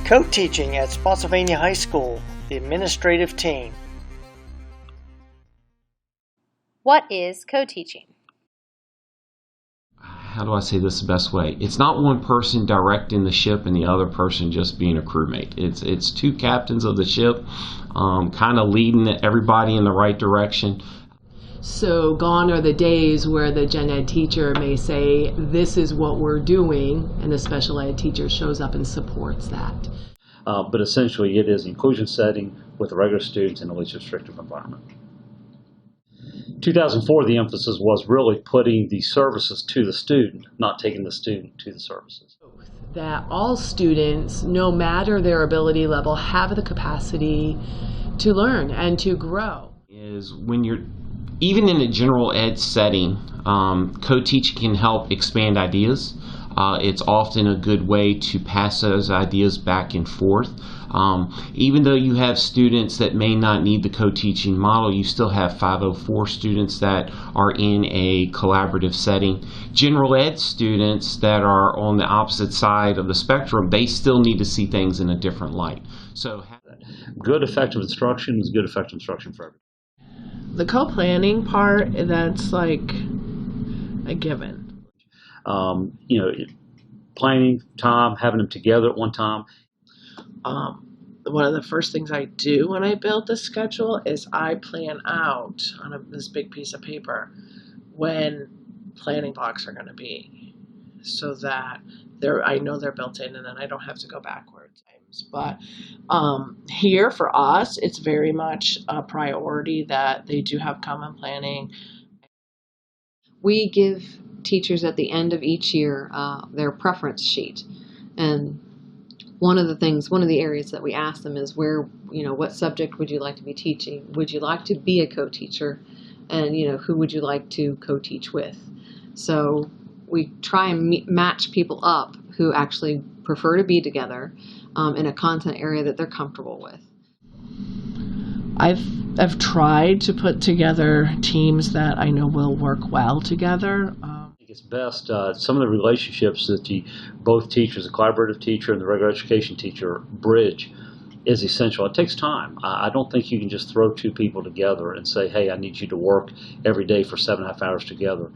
Co-teaching at Spotsylvania High School, the administrative team. What is co-teaching? How do I say this the best way? It's not one person directing the ship and the other person just being a crewmate. It's two captains of the ship, kind of leading everybody in the right direction. So gone are the days where the gen ed teacher may say, this is what we're doing, and the special ed teacher shows up and supports that. But essentially it is an inclusion setting with the regular students in a least restrictive environment. 2004, the emphasis was really putting the services to the student, not taking the student to the services. That all students, no matter their ability level, have the capacity to learn and to grow. Is when you're even in a general ed setting, co-teaching can help expand ideas. It's often a good way to pass those ideas back and forth. Even though you have students that may not need the co-teaching model, you still have 504 students that are in a collaborative setting. General ed students that are on the opposite side of the spectrum, they still need to see things in a different light. So, good effective instruction is good effective instruction for everyone. The co-planning part, that's like a given. Planning time, having them together at one time. One of the first things I do when I build the schedule is I plan out on this big piece of paper when planning blocks are going to be, so that I know they're built in, and then I don't have to go backwards. But here for us, it's very much a priority that they do have common planning. We give teachers at the end of each year their preference sheet, and one of the areas that we ask them is what subject would you like to be teaching? Would you like to be a co-teacher? And who would you like to co-teach with? So we try and match people up who actually prefer to be together in a content area that they're comfortable with. I've tried to put together teams that I know will work well together. I think it's best some of the relationships that both teachers, the collaborative teacher and the regular education teacher, bridge is essential. It takes time. I don't think you can just throw two people together and say, hey, I need you to work every day for 7.5 hours together.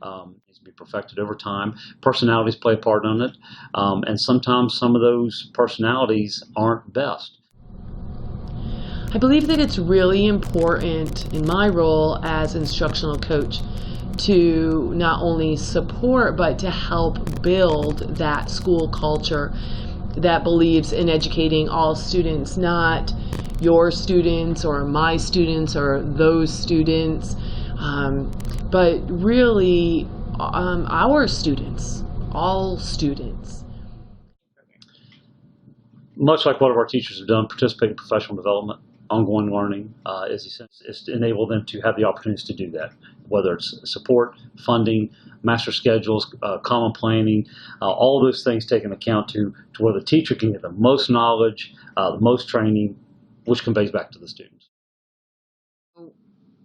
It needs to be perfected over time. Personalities play a part in it, and sometimes some of those personalities aren't best. I believe that it's really important in my role as instructional coach to not only support but to help build that school culture that believes in educating all students, not your students or my students or those students, but really our students, all students. Much like what our teachers have done, participate in professional development, ongoing learning is to enable them to have the opportunities to do that, whether it's support, funding, master schedules, common planning, all of those things taken account to where the teacher can get the most knowledge, the most training, which conveys back to the students.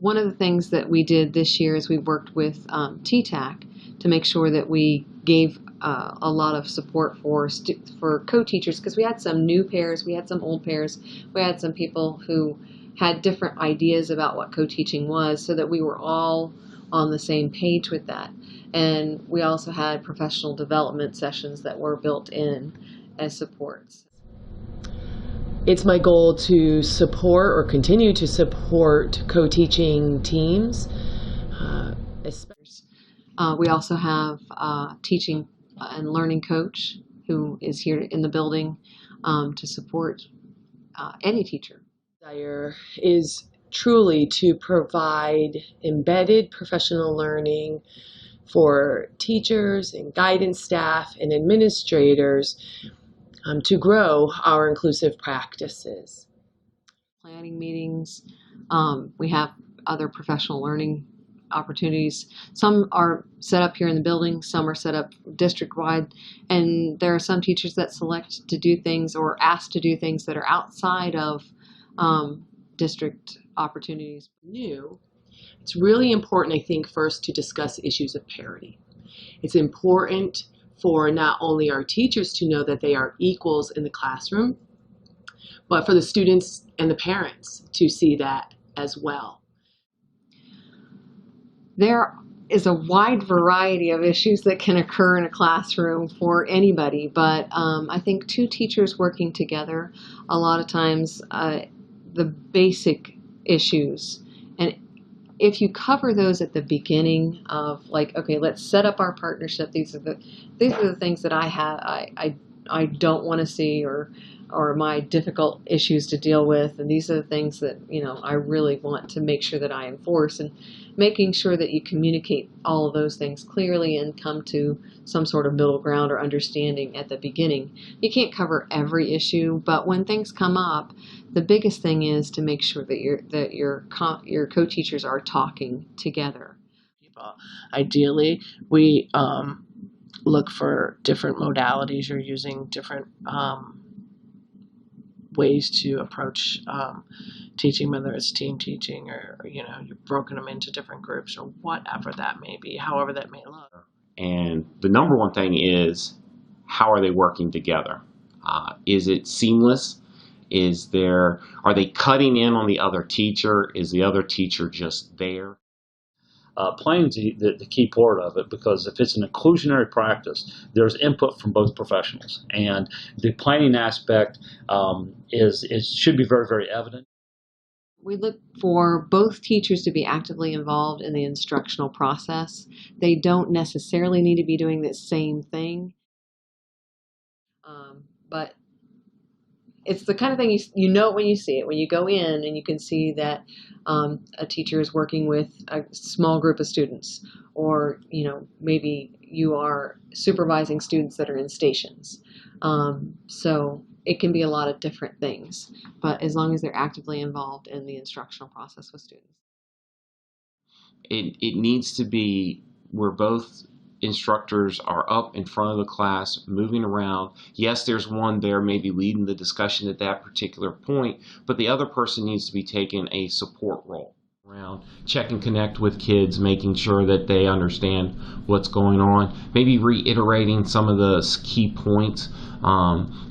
One of the things that we did this year is we worked with TTAC to make sure that we gave a lot of support for co-teachers, because we had some new pairs, we had some old pairs, we had some people who had different ideas about what co-teaching was, so that we were all on the same page with that. And we also had professional development sessions that were built in as supports. It's my goal to support or continue to support co-teaching teams. We also have a teaching and learning coach who is here in the building to support any teacher. Desire is truly to provide embedded professional learning for teachers and guidance staff and administrators to grow our inclusive practices. Planning meetings, we have other professional learning opportunities. Some are set up here in the building, some are set up district-wide, and there are some teachers that select to do things or asked to do things that are outside of district opportunities. It's really important, I think, first to discuss issues of parity. It's important for not only our teachers to know that they are equals in the classroom, but for the students and the parents to see that as well. There is a wide variety of issues that can occur in a classroom for anybody, but I think two teachers working together, a lot of times the basic issues, and if you cover those at the beginning of, like, okay, let's set up our partnership. These are the things that I don't want to see, or my difficult issues to deal with, and these are the things that I really want to make sure that I enforce, and making sure that you communicate all of those things clearly and come to some sort of middle ground or understanding at the beginning. You can't cover every issue, but when things come up, the biggest thing is to make sure that your co-teachers are talking together. Ideally, we look for different modalities. You're using different ways to approach teaching, whether it's team teaching or you've broken them into different groups or whatever that may be, however that may look. And the number one thing is, how are they working together? Is it seamless? Are they cutting in on the other teacher? Is the other teacher just there? Planning's the key part of it, because if it's an inclusionary practice, there's input from both professionals, and the planning aspect should be very, very evident. We look for both teachers to be actively involved in the instructional process. They don't necessarily need to be doing the same thing, but it's the kind of thing you know it when you see it. When you go in and you can see that a teacher is working with a small group of students, or maybe you are supervising students that are in stations. So it can be a lot of different things, but as long as they're actively involved in the instructional process with students. It needs to be where both instructors are up in front of the class, moving around. Yes, there's one there maybe leading the discussion at that particular point, but the other person needs to be taking a support role around, check and connect with kids, making sure that they understand what's going on, maybe reiterating some of the key points,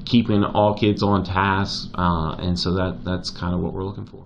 keeping all kids on task, and so that's kind of what we're looking for.